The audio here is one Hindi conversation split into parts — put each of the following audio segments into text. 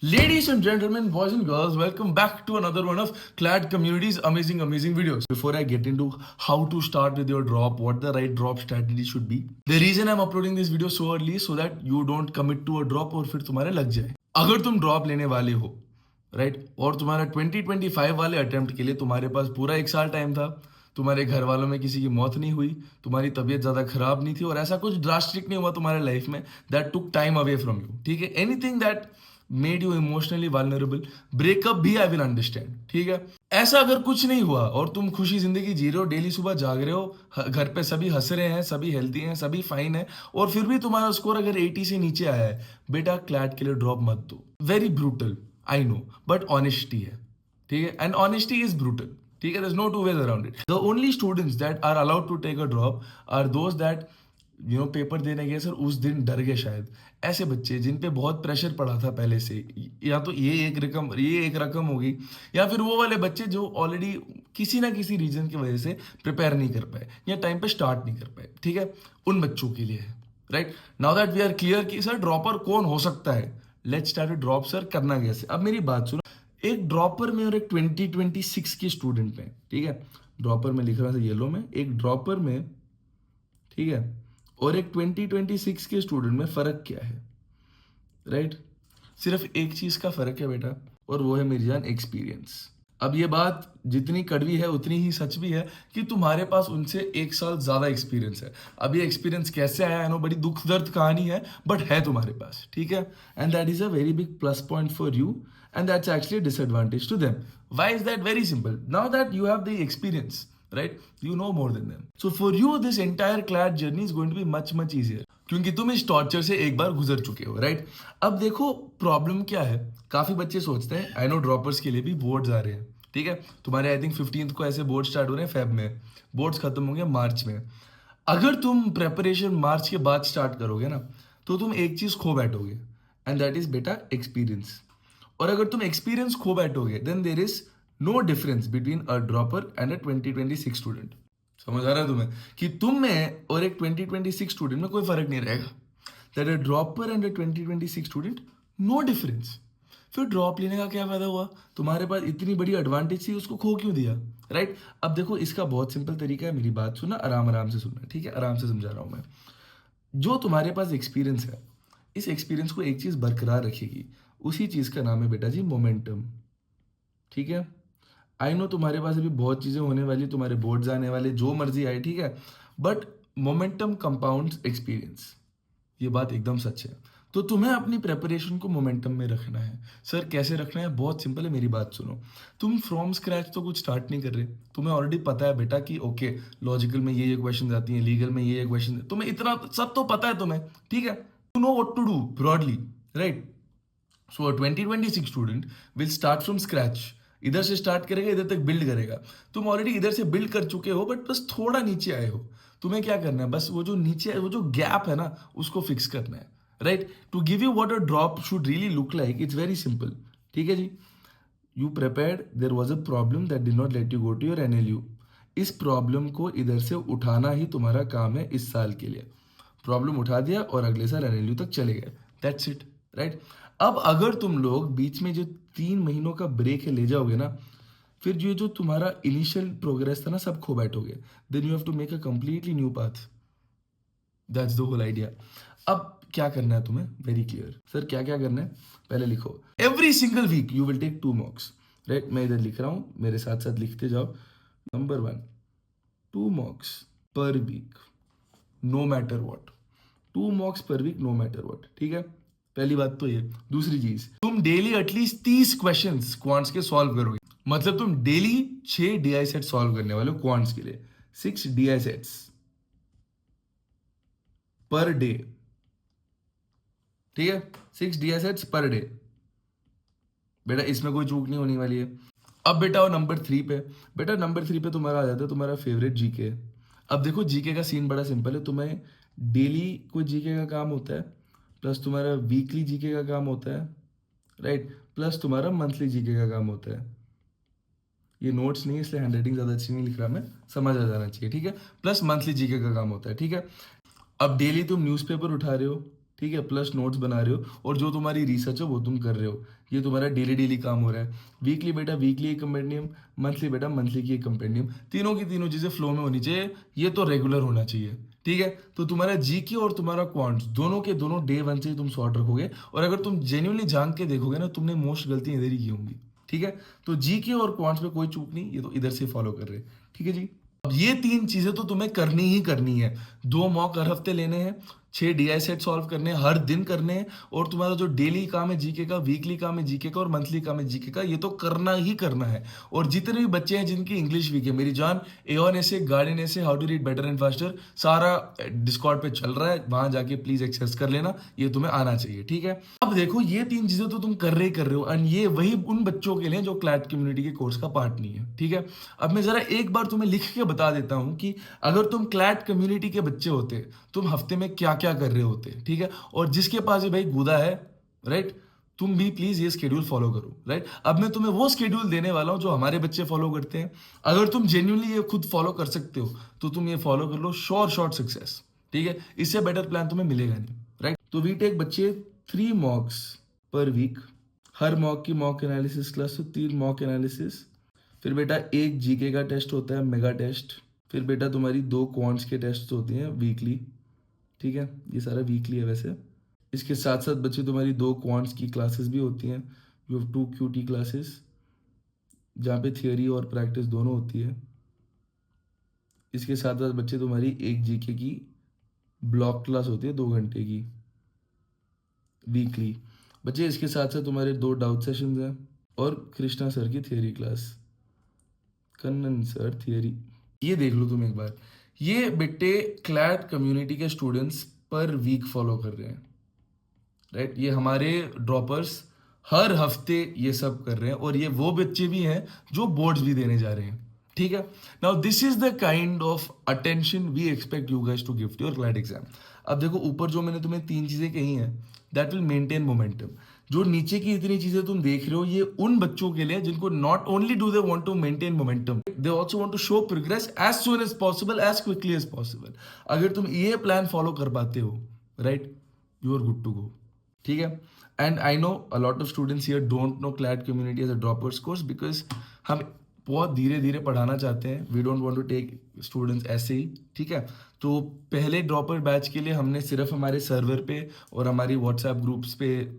Ladies and gentlemen, boys and girls, welcome back to another one of Clad Community's amazing videos. Before I get into how to start with your drop, what the right drop strategy should be, the reason I'm uploading this video so early is so that you don't commit to a drop और फिर तुम्हारे लग जाए. अगर तुम ड्रॉप लेने वाले हो, राइट, और तुम्हारा 2025 वाले अटेम्प्ट के लिए तुम्हारे पास पूरा एक साल टाइम था, तुम्हारे घर वालों में किसी की मौत नहीं हुई, तुम्हारी तबीयत ज़्यादा खराब नहीं थी और ऐसा कुछ ड्रास्टिक नहीं हुआ तुम्हारे लाइफ में that took time away from you, ठीक है, anything that made you emotionally vulnerable, breakup भी आई विल अंडरस्टैंड, ठीक है. ऐसा अगर कुछ नहीं हुआ और तुम खुशी जिंदगी जी रहे हो, डेली सुबह जाग रहे हो, घर पे सभी हंस रहे हैं, सभी हेल्दी हैं, सभी फाइन है, और फिर भी तुम्हारा स्कोर अगर 80 से नीचे आया है, बेटा क्लैट के लिए ड्रॉप मत दो. Very brutal, I know, but honesty है, ठीक है, एंड ऑनेस्टी इज ब्रूटल, ठीक है. There is no two ways around it. The only students that are allowed to take a drop are those that paper देने गए सर उस दिन डर गए शायद. ऐसे बच्चे जिन पे बहुत प्रेशर पड़ा था पहले से, या तो ये एक रकम होगी, या फिर वो वाले बच्चे जो ऑलरेडी किसी ना किसी रीजन की वजह से प्रिपेयर नहीं कर पाए या टाइम पे स्टार्ट नहीं कर पाए, ठीक है, उन बच्चों के लिए है. Right now that we are clear कि सर ड्रॉपर कौन हो सकता है, लेट्स स्टार्ट ड्रॉप सर करना कैसे. अब मेरी बात सुनो, एक ड्रॉपर में और एक 2026 के स्टूडेंट में, ठीक है, ड्रॉपर में लिख रहा था येलो में, एक ड्रॉपर में, ठीक है, और एक 2026 के स्टूडेंट में फर्क क्या है, राइट? सिर्फ एक चीज का फर्क है बेटा, और वो है मेरी जान एक्सपीरियंस. अब ये बात जितनी कड़वी है उतनी ही सच भी है कि तुम्हारे पास उनसे एक साल ज्यादा एक्सपीरियंस है. अब ये एक्सपीरियंस कैसे आया है, नो, बड़ी दुख दर्द कहानी है, बट है तुम्हारे पास, ठीक है, and that is a very big plus point for you, and that's actually disadvantage to them. Why is that? Very simple. Now that you have the experience, right, you know more than them, so for you this entire clad journey is going to be much easier क्योंकि तुम इस टॉर्चर से एक बार गुजर चुके हो, राइट. अब देखो प्रॉब्लम क्या है, काफी बच्चे सोचते हैं, आई नो ड्रॉपर्स के लिए भी बोर्ड्स आ रहे हैं, ठीक है, तुम्हारे आई थिंक 15th को ऐसे बोर्ड स्टार्ट हो रहे हैं, फेब में बोर्ड्स खत्म होंगे मार्च में. अगर तुम प्रेपरेशन मार्च के बाद स्टार्ट करोगे ना, तो तुम एक चीज खो बैठोगे, एंड दैट इज बेटा एक्सपीरियंस. और अगर तुम एक्सपीरियंस खो बैठोगे then there is no difference between a dropper and a 2026 student. समझ आ रहा है तुम्हें कि तुम में और एक 2026 स्टूडेंट में कोई फर्क नहीं रहेगा. That a dropper and a 2026 student, no difference. फिर ड्रॉप लेने का क्या फायदा हुआ, तुम्हारे पास इतनी बड़ी एडवांटेज थी, उसको खो क्यों दिया, राइट. अब देखो इसका बहुत सिंपल तरीका है, मेरी बात सुनना, आराम आराम से सुनना, ठीक है, आराम से समझा रहा हूं मैं. जो तुम्हारे पास एक्सपीरियंस है, इस एक्सपीरियंस को एक चीज बरकरार रखेगी, उसी चीज का नाम है बेटा जी मोमेंटम, ठीक है. आई नो तुम्हारे पास अभी बहुत चीजें होने वाली, तुम्हारे बोर्ड्स आने वाले, जो मर्जी आए, ठीक है, बट मोमेंटम कंपाउंड्स एक्सपीरियंस, ये बात एकदम सच है. तो तुम्हें अपनी प्रेपरेशन को मोमेंटम में रखना है. सर कैसे रखना है? बहुत सिंपल है, मेरी बात सुनो. तुम फ्रॉम स्क्रैच तो कुछ स्टार्ट नहीं कर रहे, तुम्हें ऑलरेडी पता है बेटा कि ओके लॉजिकल में ये क्वेश्चन आती हैं, लीगल में ये क्वेश्चन, तुम्हें इतना सब तो पता है तुम्हें, ठीक है, you know what to do broadly, right. So a 2026 student will start from scratch, इधर से स्टार्ट करेगा, इधर तक बिल्ड करेगा. तुम ऑलरेडी इधर से बिल्ड कर चुके हो, बट बस थोड़ा नीचे आए हो. तुम्हें क्या करना है, बस वो जो नीचे है, वो जो गैप है ना, उसको फिक्स करना है, right. To give you what a drop should really look like, it's very simple, ठीक है जी. You prepared, there was a problem that did not let you go to your NLU. इस प्रॉब्लम को इधर से उठाना ही तुम्हारा काम है इस साल के लिए. प्रॉब्लम उठा दिया और अगले साल एनएलयू तक चले गए, दैट्स इट, राइट. अब अगर तुम लोग बीच में जो 3 महीनों का ब्रेक है ले जाओगे ना, फिर जो तुम्हारा इनिशियल प्रोग्रेस था ना, सब खो बैठोगे. Then you have to make a completely new path. That's the whole idea. अब क्या करना है तुम्हें, वेरी क्लियर. सर क्या क्या करना है, पहले लिखो. Every single week you will take 2 mocks, right. मैं इधर लिख रहा हूं, मेरे साथ साथ लिखते जाओ. Number 1, 2 mocks per week, no matter what. 2 mocks per week, no matter what, ठीक है. पहली बात तो ये. दूसरी चीज, तुम डेली एटलीस्ट 30 क्वेश्चंस क्वांट्स के सॉल्व करोगे. मतलब तुम डेली 6 डीआई सेट सॉल्व करने वाले हो क्वांट्स के लिए, 6 डीआई सेट्स पर डे, ठीक है, 6 डीआई सेट्स पर डे. बेटा इसमें कोई चूक नहीं होने वाली है. अब बेटा वो नंबर 3 पे, बेटा नंबर 3 पे तुम्हारा आ जाता है तुम्हारा फेवरेट जीके. अब देखो जीके का सीन बड़ा सिंपल है. तुम्हें डेली कोई जीके का काम होता है, प्लस तुम्हारा वीकली जीके का काम होता है, राइट, प्लस तुम्हारा मंथली जीके का काम होता है. ये नोट्स नहीं है इसलिए हैंडराइटिंग ज़्यादा अच्छी नहीं लिख रहा मैं, समझ आ जाना चाहिए, ठीक है. प्लस मंथली जीके का काम होता है, ठीक है. अब डेली तुम न्यूज़पेपर उठा रहे हो, ठीक है, प्लस नोट्स बना रहे हो, और जो तुम्हारी रिसर्च है वो तुम कर रहे हो, ये तुम्हारा डेली डेली काम हो रहा है। वीकली बेटा वीकली एक कंपेंडियम, मंथली बेटा मंथली की एक कंपेंडियम, तीनों की तीनों चीज़ें फ्लो में होनी चाहिए, ये तो रेगुलर होना चाहिए। ठीक है, तो तुम्हारा जीके और तुम्हारा क्वांट्स दोनों के दोनों डे वन से ही तुम सॉर्ट रखोगे, और अगर तुम जेन्युइनली जान के देखोगे ना, तुमने मोस्ट गलतियां इधर ही की होंगी। ठीक है, तो जीके और क्वांट्स में कोई चूक नहीं, ये तो इधर से फॉलो कर रहे हैं। ठीक है जी, अब ये तीन चीजें तो तुम्हें करनी ही करनी है। 2 मॉक हर हफ्ते लेने हैं, 6 डीआई सेट सॉल्व करने हैं, हर दिन करने हैं, और तुम्हारा जो डेली काम है जीके का, वीकली काम है जीके का, और मंथली काम है जीके का, ये तो करना ही करना है। और जितने भी बच्चे हैं जिनकी इंग्लिश वीक है, मेरी जान, एऑन ऐसे, गार्डन ऐसे, how to read better and faster, सारा डिस्कॉर्ड पे चल रहा है, वहां जाके प्लीज एक्सेस कर लेना, ये तुम्हें आना चाहिए। ठीक है, अब देखो ये तीन चीजें तो तुम कर रहे हो, एंड ये वही उन बच्चों के लिए जो क्लैट कम्युनिटी के कोर्स का पार्ट नहीं है। ठीक है, अब मैं जरा एक बार तुम्हें लिख के बता देता हूं कि अगर तुम क्लैट कम्युनिटी के बच्चे होते, तुम हफ्ते में क्या क्या कर रहे होते। ठीक है, और जिसके पास ये भाई गुदा है, राइट, तुम भी प्लीज ये स्केड्यूल फॉलो करो। राइट, अब मैं तुम्हें वो स्केड्यूल देने वाला हूं जो हमारे बच्चे फॉलो करते हैं। अगर तुम जेन्युइनली ये खुद फॉलो कर सकते हो तो तुम ये फॉलो कर लो, श्योर शॉर्ट सक्सेस। ठीक है, इससे बेटर प्लान तुम्हें मिलेगा नहीं। राइट, तो वी टेक बच्चे 3 मॉक्स पर वीक, हर मॉक की मॉक एनालिसिस क्लास, तो 3 मॉक एनालिसिस, फिर बेटा एक जीके का टेस्ट होता है, मेगा टेस्ट, फिर बेटा तुम्हारी 2 क्वांट्स के टेस्ट होते हैं वीकली। ठीक है, ये सारा वीकली है वैसे। इसके साथ साथ बच्चे तुम्हारी 2 क्वांट्स की क्लासेस भी होती हैं, यू हैव 2 क्यूटी क्लासेस, जहाँ पे थियोरी और प्रैक्टिस दोनों होती है। इसके साथ साथ बच्चे तुम्हारी एक जीके की ब्लॉक क्लास होती है 2 घंटे की वीकली। बच्चे इसके साथ साथ तुम्हारे 2 डाउट सेशंस हैं, और कृष्णा सर की theory class, Kannan sir theory. ये देख लो तुम एक बार, ये बेटे क्लैट कम्युनिटी के स्टूडेंट्स पर वीक फॉलो कर रहे हैं। राइट, ये हमारे ड्रॉपर्स हर हफ्ते ये सब कर रहे हैं, और ये वो बच्चे भी हैं जो बोर्ड्स भी देने जा रहे हैं। ठीक है, now this is the kind of attention we expect you guys to give to your CLAT exam. अब देखो ऊपर जो मैंने तुम्हें 3 चीजें कही हैं, दैट विल मेंटेन मोमेंटम। जो नीचे की इतनी चीजें तुम देख रहे हो, ये उन बच्चों के लिए जिनको not only do they want to maintain momentum, they also want to show progress as soon as possible, as quickly as possible. अगर तुम ये प्लान फॉलो कर पाते हो, right, you are good to go. ठीक है, and I know a lot of students here don't know CLAT community as a droppers course, because हम बहुत धीरे धीरे पढ़ाना चाहते हैं, we don't want to take students ऐसे ही। ठीक है, तो पहले ड्रॉपर बैच के लिए हमने सिर्फ हमारे सर्वर पे और हमारी व्हाट्सएप ग्रुप्स पे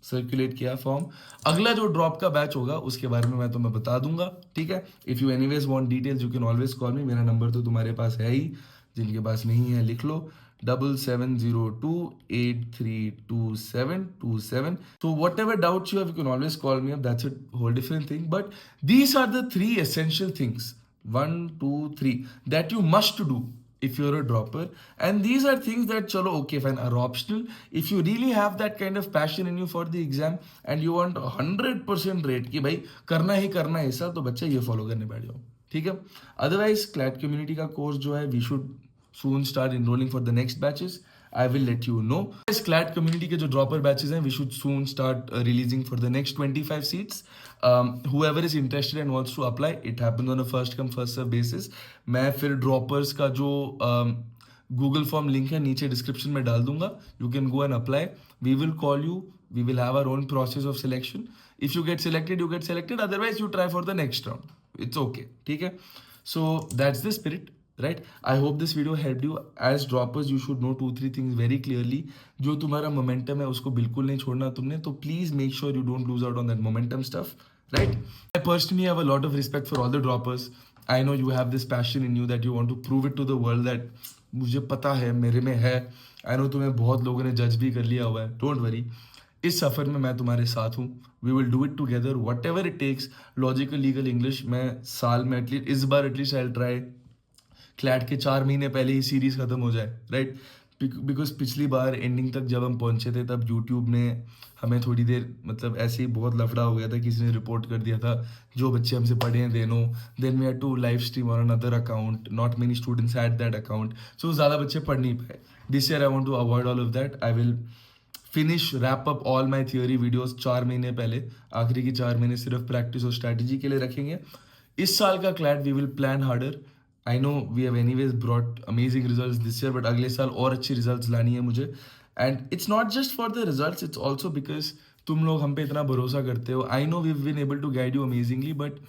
सर्कुलेट किया फॉर्म। अगला जो ड्रॉप का बैच होगा उसके बारे में मैं तुम्हें बता दूंगा। ठीक है, if you anyways want details you can always call मी, मेरा नंबर तो तुम्हारे पास है ही, जिनके पास नहीं है लिख लो, 7702832727. So whatever doubts you have, you can always call me up. That's a whole different thing. But these are the 3 essential things, 1, 2, 3, that you must do if you're a dropper. And these are things that, chalo, okay, fine, are optional. If you really have that kind of passion in you for the exam and you want 100% rate कि भाई करना ही करना है ऐसा, तो बच्चा ये फॉलो करने बैठ जाओ। ठीक है, अदरवाइज क्लैट कम्युनिटी का कोर्स जो है, we should soon start enrolling for the next batches. I will let you know. As CLAT community के जो dropper batches हैं, we should soon start releasing for the next 25 seats. Whoever is interested and wants to apply, it happens on a first come first serve basis. मैं फिर droppers का जो Google form link है नीचे description में डाल दूंगा. You can go and apply. We will call you. We will have our own process of selection. If you get selected, you get selected. Otherwise, you try for the next round. It's okay. ठीक है? So that's the spirit. Right? I hope this video helped you. As droppers, you should know 2-3 things very clearly. जो तुम्हारा momentum है उसको बिल्कुल नहीं छोड़ना तुमने, तो please make sure you don't lose out on that momentum stuff. Right? I personally have a lot of respect for all the droppers. I know you have this passion in you that you want to prove it to the world that मुझे पता है, मेरे में है. I know तुम्हें बहुत लोगों ने जज भी कर लिया हुआ है. Don't worry. इस सफ़र में मैं तुम्हारे साथ हूँ. We will do it together, whatever it takes. Logical legal English मैं साल में एटलीस्ट इस बार एटलीस्ट आई ट्राई क्लैट के 4 महीने पहले ही सीरीज खत्म हो जाए, राइट? बिकॉज पिछली बार एंडिंग तक जब हम पहुंचे थे तब यूट्यूब ने हमें थोड़ी देर मतलब ऐसे ही बहुत लफड़ा हो गया था, किसी ने रिपोर्ट कर दिया था जो बच्चे हमसे पढ़े हैं देनो, then we had to live stream on another account, not many students had that account, so ज़्यादा बच्चे पढ़ नहीं पाए. This year I want to avoid all of that. I will finish wrap up all my theory videos 4 महीने पहले. आखिरी की 4 महीने सिर्फ प्रैक्टिस और स्ट्रैटेजी के लिए रखेंगे. इस साल का CLAT we will plan harder. I know we have anyways brought amazing results this year, but अगले साल और अच्छी रिजल्ट्स लानी है मुझे. And it's not just for the results, it's also because तुम लोग हम पे इतना भरोसा करते हो. I know we been able to guide you amazingly, but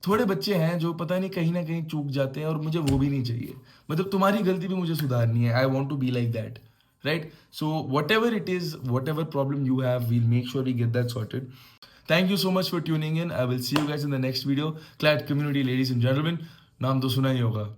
थोड़े बच्चे हैं जो पता नहीं कहीं ना कहीं चूक जाते हैं, और मुझे वो भी नहीं चाहिए. मतलब तुम्हारी गलती भी मुझे सुधारनी है. I want to be like that, right? So whatever it is, whatever problem you have, we'll make sure we get that sorted. Thank you so much for tuning in. I will see you guys in the next video. Clad community, ladies and gentlemen, नाम तो सुना ही होगा.